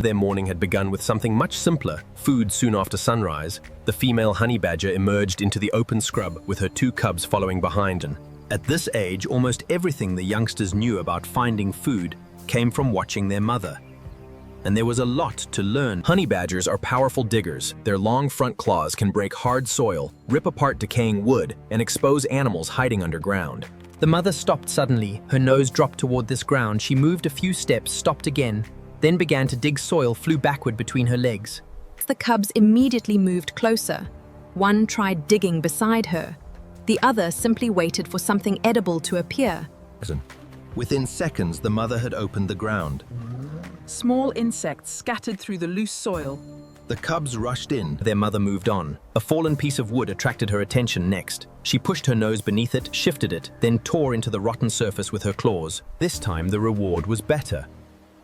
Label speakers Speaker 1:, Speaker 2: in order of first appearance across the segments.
Speaker 1: Their morning had begun with something much simpler, food soon after sunrise. The female honey badger emerged into the open scrub with her 2 cubs following behind her. At this age, almost everything the youngsters knew about finding food came from watching their mother. And there was a lot to learn. Honey badgers are powerful diggers. Their long front claws can break hard soil, rip apart decaying wood, and expose animals hiding underground.
Speaker 2: The mother stopped suddenly. Her nose dropped toward this ground. She moved a few steps, stopped again, then began to dig soil, flew backward between her legs.
Speaker 3: The cubs immediately moved closer. One tried digging beside her. The other simply waited for something edible to appear.
Speaker 1: Within seconds, the mother had opened the ground.
Speaker 4: Small insects scattered through the loose soil.
Speaker 1: The cubs rushed in. Their mother moved on. A fallen piece of wood attracted her attention next. She pushed her nose beneath it, shifted it, then tore into the rotten surface with her claws. This time, the reward was better.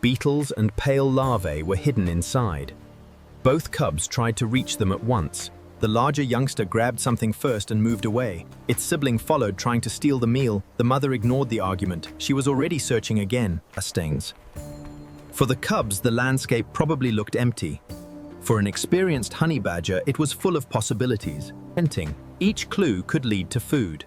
Speaker 1: Beetles and pale larvae were hidden inside. Both cubs tried to reach them at once. The larger youngster grabbed something first and moved away. Its sibling followed, trying to steal the meal. The mother ignored the argument. She was already searching again. Stings. For the cubs, the landscape probably looked empty. For an experienced honey badger, it was full of possibilities. Each clue could lead to food.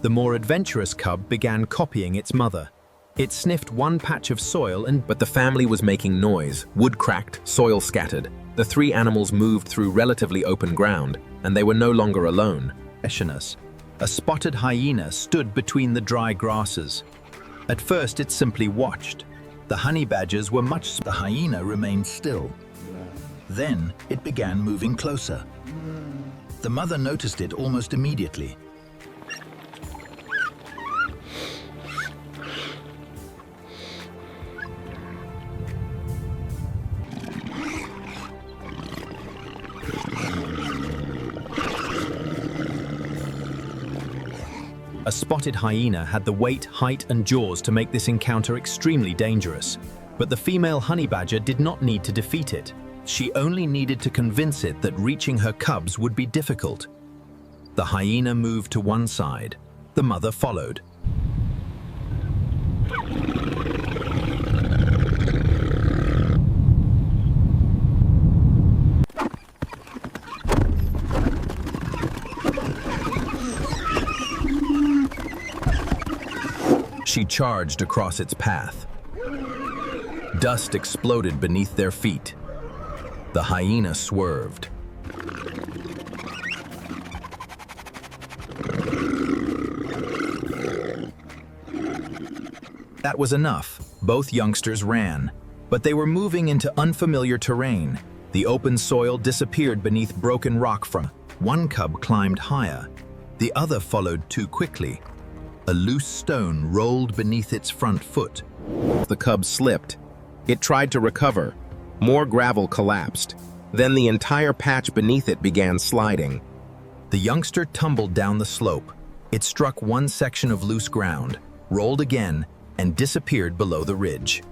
Speaker 1: The more adventurous cub began copying its mother. It sniffed one patch of soil but the family was making noise. Wood cracked, soil scattered. The 3 animals moved through relatively open ground, and they were no longer alone. A spotted hyena stood between the dry grasses. At first, it simply watched. The honey badgers were much. The hyena remained still. Then it began moving closer. The mother noticed it almost immediately. A spotted hyena had the weight, height, and jaws to make this encounter extremely dangerous. But the female honey badger did not need to defeat it. She only needed to convince it that reaching her cubs would be difficult. The hyena moved to one side. The mother followed. She charged across its path. Dust exploded beneath their feet. The hyena swerved. That was enough. Both youngsters ran. But they were moving into unfamiliar terrain. The open soil disappeared beneath broken rock. One cub climbed higher. The other followed too quickly. A loose stone rolled beneath its front foot. The cub slipped. It tried to recover. More gravel collapsed. Then the entire patch beneath it began sliding. The youngster tumbled down the slope. It struck one section of loose ground, rolled again, and disappeared below the ridge.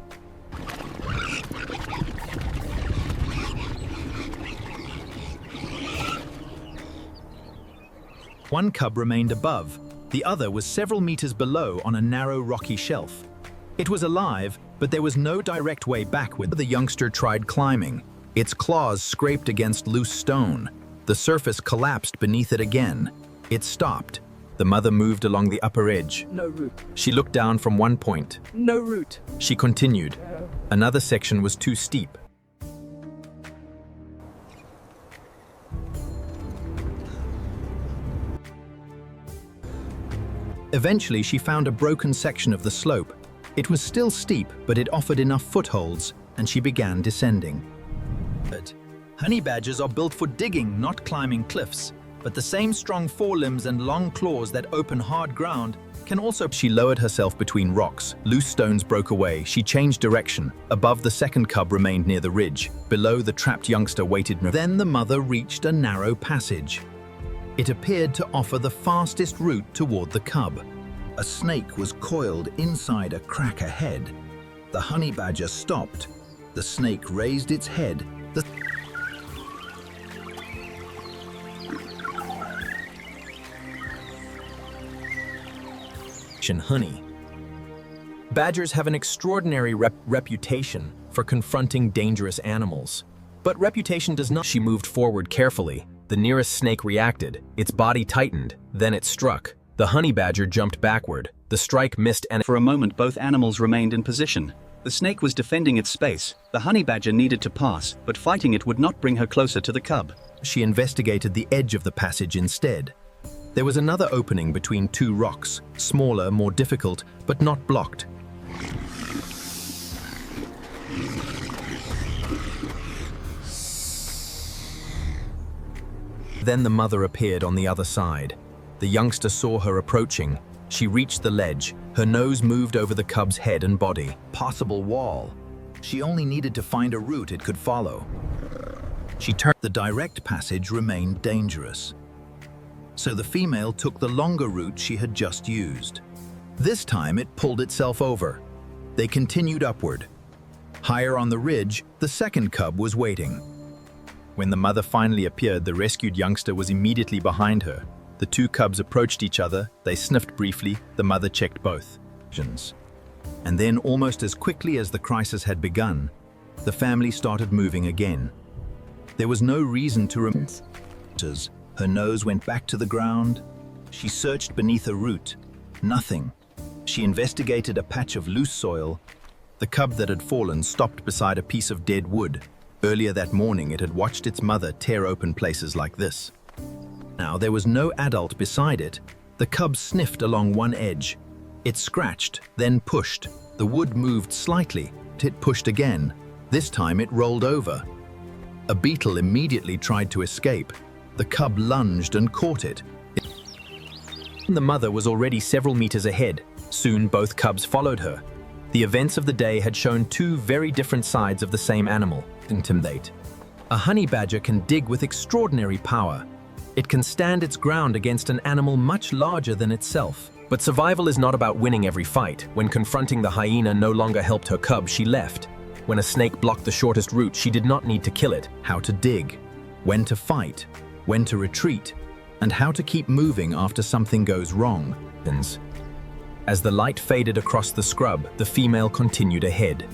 Speaker 1: One cub remained above. The other was several meters below on a narrow rocky shelf. It was alive, but there was no direct way backward. The youngster tried climbing. Its claws scraped against loose stone. The surface collapsed beneath it again. It stopped. The mother moved along the upper edge.
Speaker 4: No route.
Speaker 1: She looked down from one point.
Speaker 4: No route.
Speaker 1: She continued. Another section was too steep. Eventually, she found a broken section of the slope. It was still steep, but it offered enough footholds, and she began descending. Honey badgers are built for digging, not climbing cliffs. But the same strong forelimbs and long claws that open hard ground can also... She lowered herself between rocks. Loose stones broke away. She changed direction. Above, the second cub remained near the ridge. Below, the trapped youngster waited. Then the mother reached a narrow passage. It appeared to offer the fastest route toward the cub. A snake was coiled inside a crack ahead. The honey badger stopped. The snake raised its head. The honey. Badgers have an extraordinary reputation for confronting dangerous animals. But reputation does not. She moved forward carefully. The nearest snake reacted. Its body tightened. Then it struck. The honey badger jumped backward. The strike missed and
Speaker 5: For a moment both animals remained in position. The snake was defending its space. The honey badger needed to pass, but fighting it would not bring her closer to the cub.
Speaker 1: she investigated the edge of the passage instead. There was another opening between two rocks, smaller, more difficult, but not blocked. Then the mother appeared on the other side. The youngster saw her approaching. She reached the ledge. Her nose moved over the cub's head and body.
Speaker 6: Possible wall. She only needed to find a route it could follow. She turned. The direct passage remained dangerous. So the female took the longer route she had just used. This time it pulled itself over. They continued upward. Higher on the ridge, the second cub was waiting. When the mother finally appeared, the rescued youngster was immediately behind her. The two cubs approached each other. They sniffed briefly. The mother checked both. And then, almost as quickly as the crisis had begun, the family started moving again. There was no reason to remain. Her nose went back to the ground. She searched beneath a root. Nothing. She investigated a patch of loose soil. The cub that had fallen stopped beside a piece of dead wood. Earlier that morning, it had watched its mother tear open places like this. Now, there was no adult beside it. The cub sniffed along one edge. It scratched, then pushed. The wood moved slightly. It pushed again. This time it rolled over. A beetle immediately tried to escape. The cub lunged and caught it. The mother was already several meters ahead. Soon both cubs followed her. The events of the day had shown two very different sides of the same animal. Intimidate. A honey badger can dig with extraordinary power. It can stand its ground against an animal much larger than itself. But survival is not about winning every fight. When confronting the hyena no longer helped her cub, she left. When a snake blocked the shortest route, she did not need to kill it. How to dig, when to fight, when to retreat, and how to keep moving after something goes wrong. As the light faded across the scrub, the female continued ahead.